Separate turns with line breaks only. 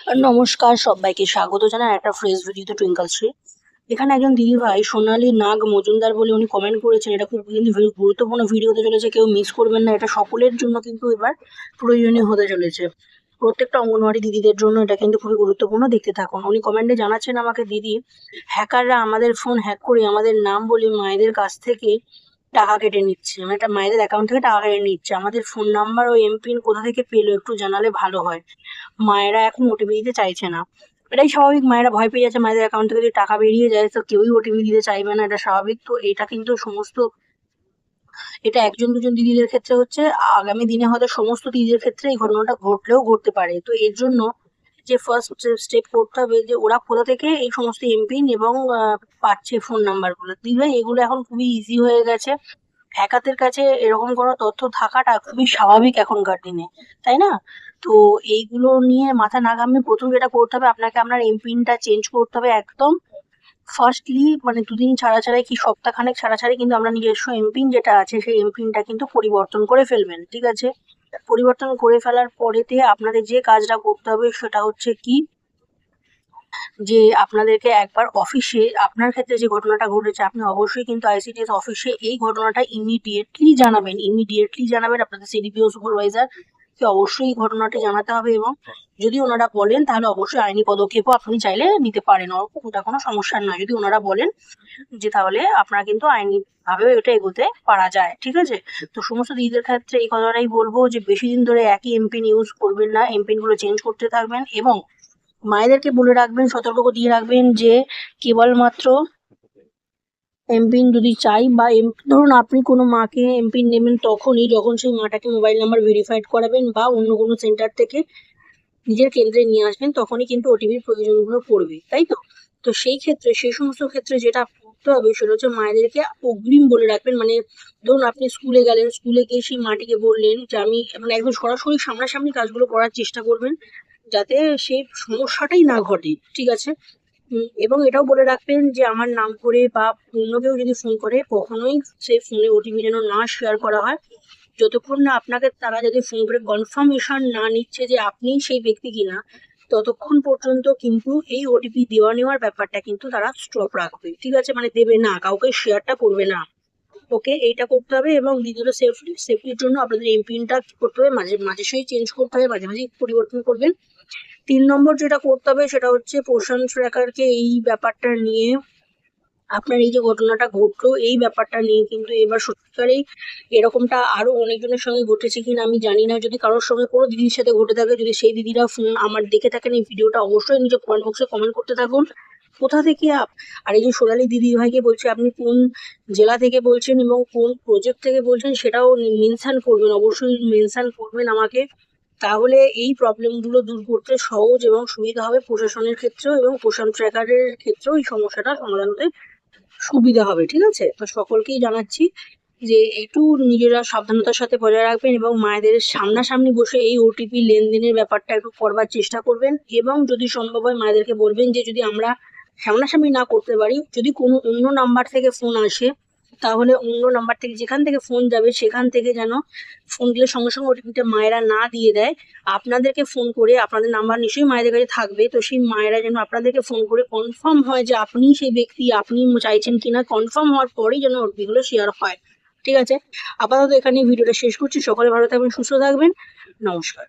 নমস্কার, সবাইকে স্বাগত জানাই একটা ফ্রেশ ভিডিওতে টুইঙ্কল শ্রী। এখানে একজন দিদি ভাই সোনালী নাগ মজুমদার বলে উনি কমেন্ট করেছেন। এটা খুব কিন্তু গুরুত্বপূর্ণ ভিডিও হতে চলেছে, কেউ মিস করবেন না। এটা সকলের জন্য কিন্তু এবার প্রয়োজনীয় হতে চলেছে, প্রত্যেকটা অঙ্গনওয়াড়ি দিদিদের জন্য এটা কিন্তু খুবই গুরুত্বপূর্ণ। দেখতে থাকুন। উনি কমেন্টে জানাচ্ছেন আমাকে, দিদি, হ্যাকাররা আমাদের ফোন হ্যাক করে আমাদের নাম বলে মায়েদের কাছ থেকে টাকা কেটে নিচ্ছে, মানে এটা মায়েদের অ্যাকাউন্ট থেকে টাকা কেটে নিচ্ছে। আমাদের ফোন নাম্বার ও এমপিন কোথা থেকে পেলো একটু জানালে ভালো হয়। মায়েরা এখন ওটিপি দিতে চাইছে না। এটাই স্বাভাবিক, মায়েরা ভয় পেয়ে যাচ্ছে। মায়েদের অ্যাকাউন্ট থেকে যদি টাকা বেরিয়ে যায় তো কেউই ওটিপি দিতে চাইবে না, এটা স্বাভাবিক। তো এটা কিন্তু এটা একজন দুজন দিদিদের ক্ষেত্রে হচ্ছে, আগামী দিনে হয়তো সমস্ত দিদিদের ক্ষেত্রে এই ঘটনাটা ঘটলেও ঘটতে পারে। তো এর জন্য যে ফার্স্ট স্টেপ করতে হবে যে ওরা কোথা থেকে এই সমস্ত এমপিন এবং পাচ্ছে ফোন নাম্বারগুলো। দিদিভাই, এগুলো এখন খুবই ইজি হয়ে গেছে। হ্যাকারদের কাছে এরকম কোনো তথ্য থাকাটা খুবই স্বাভাবিক এখনকার দিনে, তাই না? তো এইগুলো নিয়ে মাথা না ঘামিয়ে প্রথম যেটা করতে হবে, আপনাকে আপনার এমপিনটা চেঞ্জ করতে হবে একদম ফার্স্টলি, মানে দুদিন ছাড়া ছাড়াই কি সপ্তাহখানেক ছাড়া ছাড়াই কিন্তু আমরা নিজস্ব এমপিন যেটা আছে সেই এমপিনটা কিন্তু পরিবর্তন করে ফেলবেন, ঠিক আছে? পরিবর্তন করে ফেলার পরেতে আপনাদের যে কাজটা করতে হবে সেটা হচ্ছে কি, যে আপনাদেরকে একবার অফিসে, আপনার ক্ষেত্রে যে ঘটনাটা ঘটেছে আপনি অবশ্যই কিন্তু আইসিডিএস অফিসে এই ঘটনাটা ইমিডিয়েটলি জানাবেন আপনাদের সিডিপিও সুপারভাইজার কে। অবশ্যই ঘটনাটি জানাতে হবে, এবং যদি ওনারা বলেন তাহলে অবশ্যই আইনি পদক্ষেপও আপনি চাইলে নিতে পারেন, ওটা কোনো সমস্যা নয়। যদি ওনারা বলেন যে তাহলে আপনারা কিন্তু আইনি ভাবে এটা এগোতে পারা যায়, ঠিক আছে? তো সমস্ত দিদিদের ক্ষেত্রে এই কথাটাই বলবো যে বেশি দিন ধরে একই এমপিন ইউজ করবেন না, এমপিন গুলো চেঞ্জ করতে থাকবেন, এবং মায়েদেরকে বলে রাখবেন, সতর্ক দিয়ে রাখবেন যে কেবলমাত্র এমপিন যদি চাই বা ধরুন আপনি কোনো মাকে এমপিন নেবেন তখনই যখন সেই মাটাকে মোবাইল নাম্বার ভেরিফাইড করাবেন বা অন্য কোনো সেন্টার থেকে নিজের কেন্দ্রে নিয়ে আসবেন, তখনই কিন্তু ওটিপির প্রয়োজনগুলো পড়বে, তাই তো? তো সেই ক্ষেত্রে, সেই সমস্ত ক্ষেত্রে যেটা করতে হবে সেটা হচ্ছে মায়েদেরকে অগ্রিম বলে রাখবেন। মানে ধরুন আপনি স্কুলে গেলেন, স্কুলে গিয়ে সেই মাটিকে বললেন যে আমি, মানে একদম সরাসরি সামনাসামনি কাজগুলো করার চেষ্টা করবেন যাতে সেই সমস্যাটাই না ঘটে, ঠিক আছে? এবং এটাও বলে রাখবেন যে আমার নাম করে বা অন্য কেউ যদি ফোন করে কখনোই সেই ফোনে ওটিপি যেন না শেয়ার করা হয়, যতক্ষণ না আপনাকে তারা যদি ফোন করে কনফার্মেশন না নিচ্ছে যে আপনি সেই ব্যক্তি কিনা, ততক্ষণ পর্যন্ত কিন্তু এই ওটিপি দেওয়া নেওয়ার ব্যাপারটা কিন্তু তারা স্টপ রাখবে, ঠিক আছে? মানে দেবে না, কাউকে শেয়ারটা করবে না। ওকে, এইটা করতে হবে। এবং দ্বিতীয়ত সেফটির জন্য আপনাদের এমপিনটা করতে হবে, মাঝে মাঝে সেই চেঞ্জ করতে হবে, মাঝে মাঝে পরিবর্তন করবেন। 3 নম্বর যেটা করতে হবে সেটা হচ্ছে পোষণ ট্র্যাকারকে এই ব্যাপারটা নিয়ে, আপনার এই যে ঘটনাটা ঘটলো এই ব্যাপারটা নিয়ে কিন্তু এবার সত্যিকারেই এরকমটা আরো অনেকজনের সঙ্গে ঘটেছে কিনা আমি জানি না। যদি কারোর সঙ্গে কোনো দিদির সাথে ঘটে থাকে, যদি সেই দিদিরা আমার দেখে থাকেন এই ভিডিওটা, অবশ্যই নিজে কমেন্ট বক্সে কমেন্ট করতে থাকুন কোথা থেকে আর এই যে সোনালী দিদি ভাইকে বলছে আপনি কোন জেলা থেকে বলছেন এবং কোন প্রজেক্ট থেকে বলছেন সেটাও মেনশন করবেন, অবশ্যই মেনশন করবেন আমাকে। তাহলে এই প্রবলেমগুলো দূর করতে সহজ এবং সুবিধা হবে প্রশাসনের ক্ষেত্রেও, এবং পোষণ ট্র্যাকারের ক্ষেত্রেও এই সমস্যাটা সমাধান হতে সুবিধা হবে, ঠিক আছে? তো সকলকেই জানাচ্ছি যে একটু নিজেরা সাবধানতার সাথে বজায় রাখবেন, এবং মায়েদের সামনাসামনি বসে এই ওটিপি লেনদেনের ব্যাপারটা একটু করবার চেষ্টা করবেন, এবং যদি সম্ভব হয় মায়েদেরকে বলবেন যে যদি আমরা সামনাসামনি না করতে পারি, যদি কোনো অন্য নাম্বার থেকে ফোন আসে তাহলে অন্য নাম্বার থেকে যেখান থেকে ফোন যাবে সেখান থেকে যেন ফোন দিলে সঙ্গে সঙ্গে ওটিপিটা মায়েরা না দিয়ে দেয়, আপনাদেরকে ফোন করে, আপনাদের নাম্বার নিশ্চয়ই মায়েদের কাছে থাকবে, তো সেই মায়েরা যেন আপনাদেরকে ফোন করে কনফার্ম হয় যে আপনি সেই ব্যক্তি, আপনি চাইছেন কিনা, কনফার্ম হওয়ার পরেই যেন ওটিপিগুলো শেয়ার হয়, ঠিক আছে? আপাতত এখানে ভিডিওটা শেষ করছি। সকলে ভালো থাকবেন, সুস্থ থাকবেন। নমস্কার।